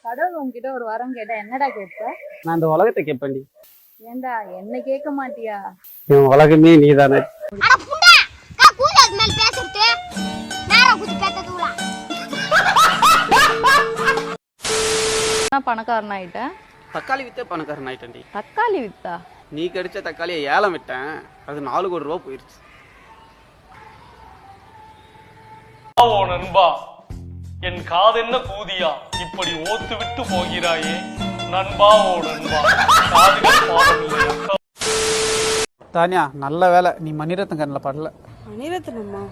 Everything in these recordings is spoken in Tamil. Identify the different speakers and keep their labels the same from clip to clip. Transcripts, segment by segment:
Speaker 1: கடவுள் உன்கிட்ட ஒரு வரம் கேட்டா என்னடா கேட்ப?
Speaker 2: நான் இந்த உலகத்தை கேட்பேன்டி.
Speaker 1: ஏண்டா என்ன கேட்க மாட்டியா?
Speaker 2: என் உலகமே நீதானே.
Speaker 1: பணக்காரன் ஆயிட்டேன்.
Speaker 2: தக்காளி வித்தே பணக்காரன் ஆயிட்டேன்டி.
Speaker 1: தக்காளி வித்தா?
Speaker 2: நீ கடிச்ச தக்காளியை ஏலம் விட்டேன், அது 4 கோடி ரூபா போயிருச்சு.
Speaker 3: நண்பா, என் காதென்ன கூதியா இப்படி ஓத்து விட்டு போகிறாயே நண்பா. ஓ நண்பா, காதுகள் பாவமில்லை.
Speaker 2: தானியா, நல்ல வேலை நீ மணிரத்னம் கண்ணில் படல.
Speaker 4: மணிரத்னம்மா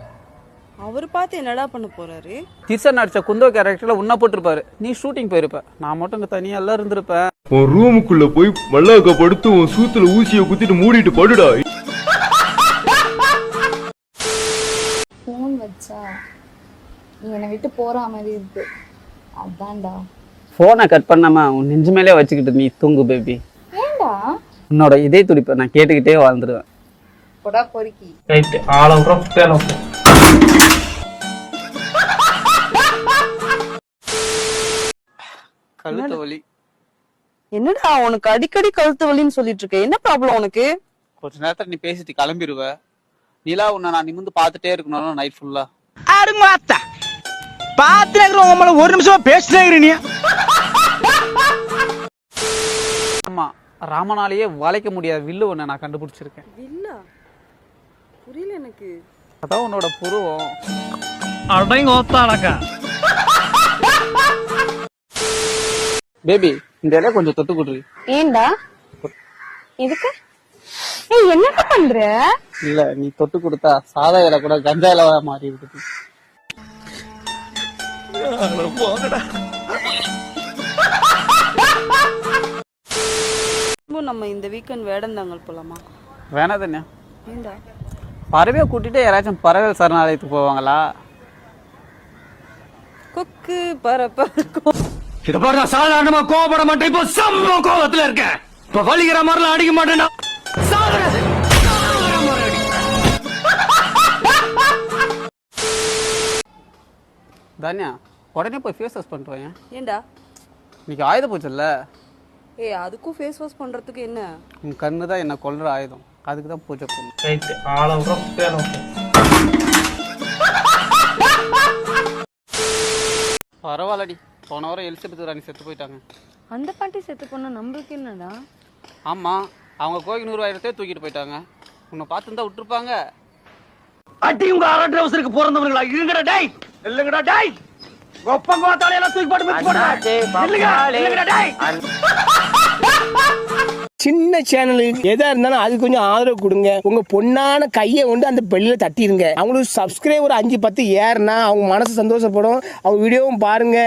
Speaker 4: அவர் பார்த்து என்னடா பண்ண போறாரு?
Speaker 2: திரிசா நடிச்ச குந்தோ கேரக்டர்ல உன்ன போட்டிருப்பாரு, நீ ஷூட்டிங் போயிருப்ப. நான் மட்டும் இங்க தனியா எல்லாம் இருந்திருப்பேன்.
Speaker 5: உன் ரூமுக்குள்ள போய் மல்லாக்க படுத்து உன் சூத்துல ஊசியை குத்திட்டு மூடிட்டு படுடா.
Speaker 1: போன் வச்சா நீ என்னை விட்டு போற மாதிரி இருக்கு, அதான்டா.
Speaker 2: போனை கட் பண்ணாம உன் நெஞ்சு மேலே வச்சுக்கிட்டு நீ தூங்கு பேபி.
Speaker 1: ஏண்டா?
Speaker 2: உன்னோட இதே துடிப்பை நான் கேட்டுக்கிட்டே வாழ்ந்துருவேன்.
Speaker 1: போடா பொறுக்கி.
Speaker 3: ரைட், ஆளவுறோம் பேணும்.
Speaker 2: கழுத்து வலி.
Speaker 4: என்னடா உனக்கு அடிக்கடி கழுத்து வலின்னு சொல்லிட்டு இருக்க, என்ன ப்ராப்ளம் உனக்கு?
Speaker 2: கொஞ்ச நேரத்துல நீ பேசிட்டு கிளம்பிடுவ. நிலா உன்னை நான் நிமிந்து பார்த்துட்டே இருக்கணும் நைட் ஃபுல்லா.
Speaker 6: ஒரு நிமிஷமா பேசினே.
Speaker 2: ஆமா, ராமனாலேயே வளைக்க முடியாத வில்லு ஒண்ணு நான் கண்டுபிடிச்சிருக்கேன்.
Speaker 4: இல்ல புரியல எனக்கு.
Speaker 2: அதான் உன்னோட புருவம்.
Speaker 3: அடங்கோத்தானக்கா
Speaker 2: பேபி, இந்த இலைய கொஞ்சம் தொட்டு கொடுறீ.
Speaker 1: ஏண்டா? இதுக்கு என்னடா பண்ற?
Speaker 2: இல்ல, நீ தொட்டு கொடுத்தா சாதா இலை கூட கஞ்சா இலை மாறி இருக்குது.
Speaker 4: நம்ம இந்த வீக்கெண்ட் வேடந்தாங்கல் போலாமா?
Speaker 2: வேணா தானே.
Speaker 4: ஏண்டா?
Speaker 2: பறவையை கூட்டிட்டு யாராச்சும் பறவை சரணாலயத்துக்கு போவாங்களா?
Speaker 4: கொக்கு பறப்ப
Speaker 6: இத பாரு, நான் சாதாரணமா கோபப்பட மாட்டேன், இப்போ செம்ம கோபத்துல இருக்கேன். இப்ப வலிக்கிற மாதிரிலாம் அடிக்க மாட்டேன்னா
Speaker 2: தானியா, உடனே போய் ஃபேஸ் வாஷ் பண்ணிட்டு வாங்க.
Speaker 4: ஏண்டா?
Speaker 2: இன்னைக்கு ஆயுத பூஜைல்ல.
Speaker 4: அதுக்கும் ஃபேஸ் வாஷ் பண்றதுக்கு என்ன?
Speaker 2: உன் கண்ணு தான் என்ன கொல்ற ஆயுதம், அதுக்கு தான் பூஜை பண்ணும்.
Speaker 3: ரைட், ஆளவுறோம் பேணும்.
Speaker 2: பரவாயில்லடி, போன வாரம் எலிசபெத் ராணி செத்து போயிட்டாங்க.
Speaker 1: அந்த பாட்டி செத்து போனா நம்மளுக்கு என்னடா?
Speaker 2: ஆமா, அவங்க கோயில் 100,000 தூக்கிட்டு போயிட்டாங்க. உன்னை பார்த்துருந்தா விட்டுருப்பாங்க.
Speaker 6: அடி உங்க அரட்டை அவசருக்கு பிறந்தவர்களா இருங்கடா டேய், இல்லங்கடா டேய். ஒப்பங்க தலையெல்லாம் தூக்கி போட்டு மிதி போடுடா. இல்லங்கடா டேய்.
Speaker 7: சின்ன சேனலு எதா இருந்தாலும் அது கொஞ்சம் ஆதரவு கொடுங்க. உங்க பொண்ணான கையை கொண்டு அந்த பெல்லில தட்டிடுங்க. அவங்களுக்கு சப்ஸ்கிரைபர் 5-10 ஏறுனா அவங்க மனசு சந்தோஷப்படும். அவங்க வீடியோவும் பாருங்க.